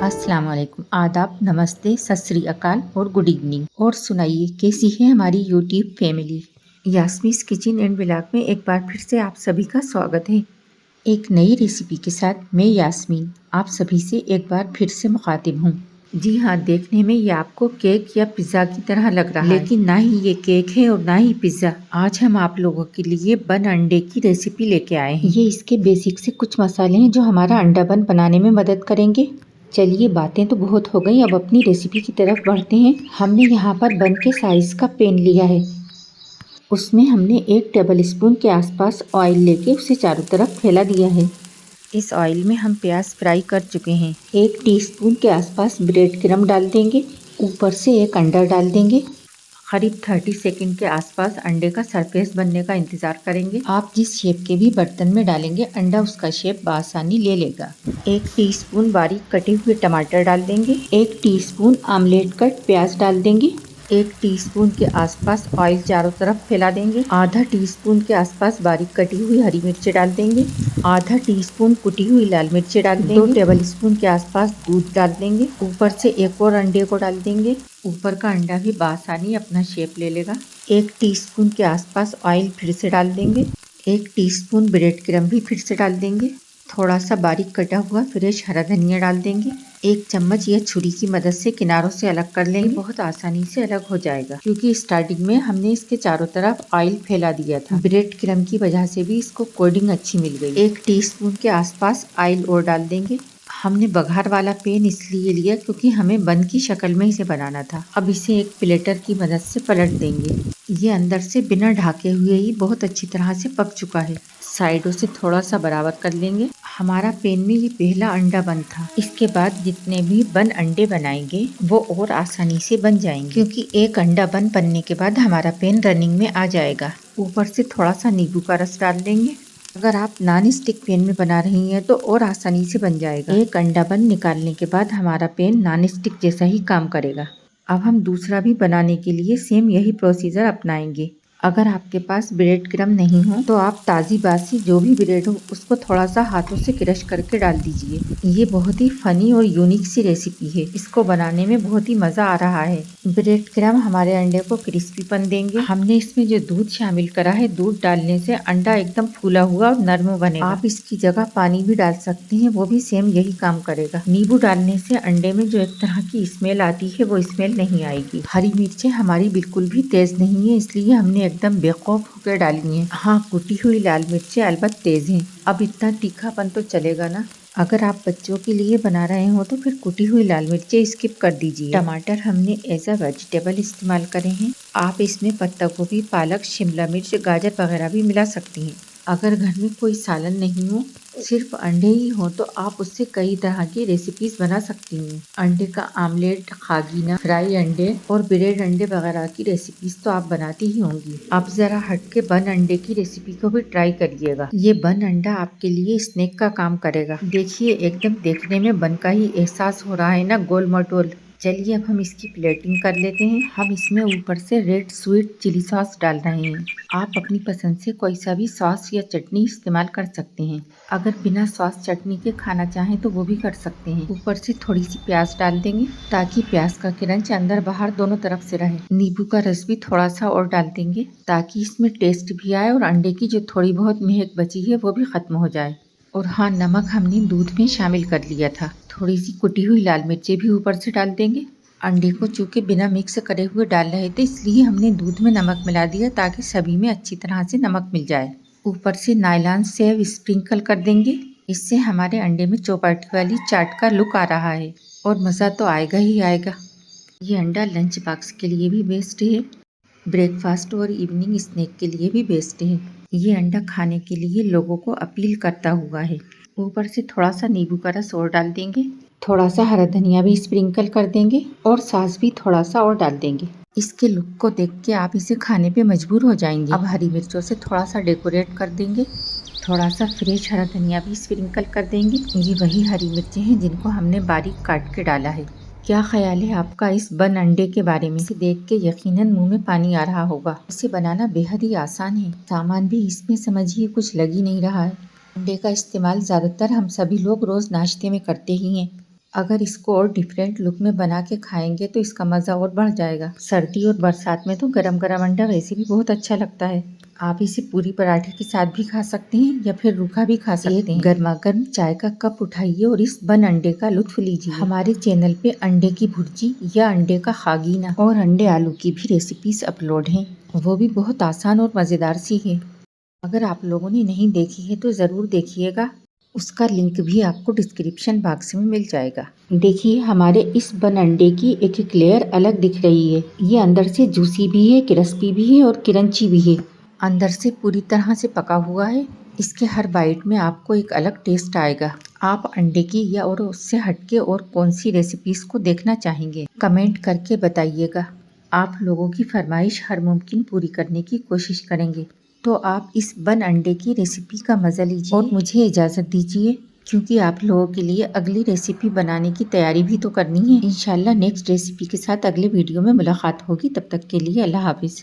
अस्सलाम वालेकुम, आदाब, नमस्ते, सत श्री अकाल और गुड इवनिंग। और सुनाइए कैसी है हमारी YouTube family. Yasmi's kitchen and blog में एक बार फिर से आप सभी का स्वागत है। एक नई रेसिपी के साथ मैं यास्मीन आप सभी से एक बार फिर से मुखातिब हूँ। जी हाँ, देखने में ये आपको केक या पिज़्ज़ा की तरह लग रहा है, लेकिन ना ही ये केक है और ना ही पिज़्ज़ा। आज हम आप लोगों के लिए बन अंडे की रेसिपी लेके आए हैं। ये इसके बेसिक से कुछ मसाले हैं जो हमारा अंडा बन बनाने में मदद करेंगे। चलिए, बातें तो बहुत हो गई, अब अपनी रेसिपी की तरफ बढ़ते हैं। हमने यहाँ पर बन के साइज़ का पैन लिया है। उसमें हमने 1 टेबल स्पून के आसपास ऑयल लेके उसे चारों तरफ फैला दिया है। इस ऑयल में हम प्याज फ्राई कर चुके हैं। 1 टीस्पून के आसपास ब्रेड क्रम्ब डाल देंगे। ऊपर से 1 अंडा डाल देंगे। करीब 30 सेकंड के आसपास अंडे का सरफेस बनने का इंतजार करेंगे। आप जिस शेप के भी बर्तन में डालेंगे अंडा उसका शेप बआसानी ले लेगा। 1 टीस्पून बारीक कटे हुए टमाटर डाल देंगे। 1 टीस्पून आमलेट कट प्याज डाल देंगे। 1 टीस्पून के आसपास ऑयल चारों तरफ फैला देंगे। आधा टीस्पून के आसपास बारीक कटी हुई हरी मिर्ची डाल देंगे। आधा टीस्पून कुटी हुई लाल मिर्ची डाल देंगे। 2 टेबल स्पून के आसपास दूध डाल देंगे। ऊपर से एक और अंडे को डाल देंगे। ऊपर का अंडा भी बआसानी अपना शेप ले लेगा। 1 टीस्पून के आसपास ऑयल फिर से डाल देंगे। 1 टीस्पून ब्रेड क्रम्ब भी फिर से डाल देंगे। थोड़ा सा बारीक कटा हुआ फ्रेश हरा धनिया डाल देंगे। 1 चम्मच या छुरी की मदद से किनारों से अलग कर लेंगे। बहुत आसानी से अलग हो जाएगा क्योंकि स्टार्टिंग में हमने इसके चारों तरफ ऑयल फैला दिया था। ब्रेड क्रम्ब की वजह से भी इसको कोटिंग अच्छी मिल गई। 1 टीस्पून के आसपास ऑयल और डाल देंगे। हमने बघार वाला पैन इसलिए लिया क्योंकि हमें बन की शक्ल में इसे बनाना था। अब इसे एक प्लेटर की मदद से पलट देंगे। ये अंदर से बिना ढके हुए ही बहुत अच्छी तरह से पक चुका है। साइडों से थोड़ा सा बराबर कर लेंगे। हमारा पैन में ये पहला अंडा बन था। इसके बाद जितने भी बन अंडे बनाएंगे वो और आसानी से बन जाएंगे क्योंकि एक अंडा बन बनने के बाद हमारा पैन रनिंग में आ जाएगा। ऊपर से थोड़ा सा नींबू का रस डाल देंगे। अगर आप नॉन स्टिक पैन में बना रही हैं तो और आसानी से बन जाएगा। एक अंडा बन निकालने के बाद हमारा पैन नॉन स्टिक जैसा ही काम करेगा। अब हम दूसरा भी बनाने के लिए सेम यही प्रोसीजर अपनाएंगे। अगर आपके पास ब्रेड क्रम्ब नहीं हो तो आप ताज़ी बासी जो भी ब्रेड हो उसको थोड़ा सा हाथों से क्रश करके डाल दीजिए। ये बहुत ही फनी और यूनिक सी रेसिपी है। इसको बनाने में बहुत ही मज़ा आ रहा है। ब्रेड क्रम्ब हमारे अंडे को क्रिस्पीपन देंगे। हमने इसमें जो दूध शामिल करा है, दूध डालने से अंडा एकदम फूला हुआ और नरम बनेगा। आप इसकी जगह पानी भी डाल सकते हैं, वो भी सेम यही काम करेगा। नींबू डालने से अंडे में जो एक तरह की स्मेल आती है वो स्मेल नहीं आएगी। हरी मिर्चें हमारी बिल्कुल भी तेज नहीं है इसलिए हमने एकदम बेखौफ होकर डाली है। हाँ, कुटी हुई लाल मिर्चें अलबत्त तेज हैं। अब इतना तीखापन तो चलेगा ना। अगर आप बच्चों के लिए बना रहे हो तो फिर कुटी हुई लाल मिर्चें स्किप कर दीजिए। टमाटर हमने एज अ वेजिटेबल इस्तेमाल करे हैं। आप इसमें पत्ता गोभी, पालक, शिमला मिर्च, गाजर वगैरह भी मिला सकती हैं। अगर घर में कोई सालन नहीं हो, सिर्फ अंडे ही हो तो आप उससे कई तरह की रेसिपीज बना सकती हैं। अंडे का आमलेट, खागीना, फ्राई अंडे और ब्रेड अंडे वगैरह की रेसिपीज तो आप बनाती ही होंगी। आप जरा हटके बन अंडे की रेसिपी को भी ट्राई करिएगा। ये बन अंडा आपके लिए स्नैक का काम करेगा। देखिए, एकदम देखने में बन का ही एहसास हो रहा है ना, गोल मटोल। चलिए अब हम इसकी प्लेटिंग कर लेते हैं। हम इसमें ऊपर से रेड स्वीट चिली सॉस डाल रहे हैं। आप अपनी पसंद से कोई सा भी सॉस या चटनी इस्तेमाल कर सकते हैं। अगर बिना सॉस चटनी के खाना चाहें तो वो भी कर सकते हैं। ऊपर से थोड़ी सी प्याज डाल देंगे ताकि प्याज का क्रंच अंदर बाहर दोनों तरफ से रहे। नींबू का रस भी थोड़ा सा और डाल देंगे ताकि इसमें टेस्ट भी आए और अंडे की जो थोड़ी बहुत महक बची है वो भी खत्म हो जाए। और हाँ, नमक हमने दूध में शामिल कर लिया था। थोड़ी सी कुटी हुई लाल मिर्चें भी ऊपर से डाल देंगे। अंडे को चूँकि बिना मिक्स करे हुए डाल रहे थे इसलिए हमने दूध में नमक मिला दिया ताकि सभी में अच्छी तरह से नमक मिल जाए। ऊपर से नायलॉन सेव स्प्रिंकल कर देंगे। इससे हमारे अंडे में चौपाटी वाली चाट का लुक आ रहा है और मज़ा तो आएगा ही आएगा। ये अंडा लंच बॉक्स के लिए भी बेस्ट है, ब्रेकफास्ट और इवनिंग स्नैक के लिए भी बेस्ट है। ये अंडा खाने के लिए लोगों को अपील करता हुआ है। ऊपर से थोड़ा सा नींबू का रस और डाल देंगे। थोड़ा सा हरा धनिया भी स्प्रिंकल कर देंगे और सॉस भी थोड़ा सा और डाल देंगे। इसके लुक को देख के आप इसे खाने पे मजबूर हो जाएंगे। अब हरी मिर्चों से थोड़ा सा डेकोरेट कर देंगे। थोड़ा सा फ्रेश हरा धनिया भी स्प्रिंकल कर देंगे। ये वही हरी मिर्चें हैं जिनको हमने बारीक काट के डाला है। क्या ख्याल है आपका इस बन अंडे के बारे में? इसे देख के यकीनन मुंह में पानी आ रहा होगा। इसे बनाना बेहद ही आसान है। सामान भी इसमें समझिए कुछ लग ही नहीं रहा है। अंडे का इस्तेमाल ज़्यादातर हम सभी लोग रोज़ नाश्ते में करते ही हैं। अगर इसको और डिफरेंट लुक में बना के खाएंगे तो इसका मज़ा और बढ़ जाएगा। सर्दी और बरसात में तो गरम गरम अंडा वैसे भी बहुत अच्छा लगता है। आप इसे पूरी पराठे के साथ भी खा सकते हैं या फिर रूखा भी खा सकते हैं। गर्मा गर्म चाय का कप उठाइए और इस बन अंडे का लुत्फ लीजिए। हमारे चैनल पे अंडे की भुर्जी या अंडे का खागीना और अंडे आलू की भी रेसिपीज अपलोड हैं, वो भी बहुत आसान और मज़ेदार सी है। अगर आप लोगों ने नहीं देखी है तो ज़रूर देखिएगा, उसका लिंक भी आपको डिस्क्रिप्शन बॉक्स में मिल जाएगा। देखिए हमारे इस बन अंडे की एक एक लेयर अलग दिख रही है। ये अंदर से जूसी भी है, क्रिस्पी भी है और क्रंची भी है। अंदर से पूरी तरह से पका हुआ है। इसके हर बाइट में आपको एक अलग टेस्ट आएगा। आप अंडे की या और उससे हटके और कौन सी रेसिपीज को देखना चाहेंगे, कमेंट करके बताइएगा। आप लोगों की फरमाइश हर मुमकिन पूरी करने की कोशिश करेंगे। तो आप इस बन अंडे की रेसिपी का मज़ा लीजिए और मुझे इजाज़त दीजिए, क्योंकि आप लोगों के लिए अगली रेसिपी बनाने की तैयारी भी तो करनी है। इंशाल्लाह नेक्स्ट रेसिपी के साथ अगले वीडियो में मुलाकात होगी। तब तक के लिए अल्लाह हाफिज़।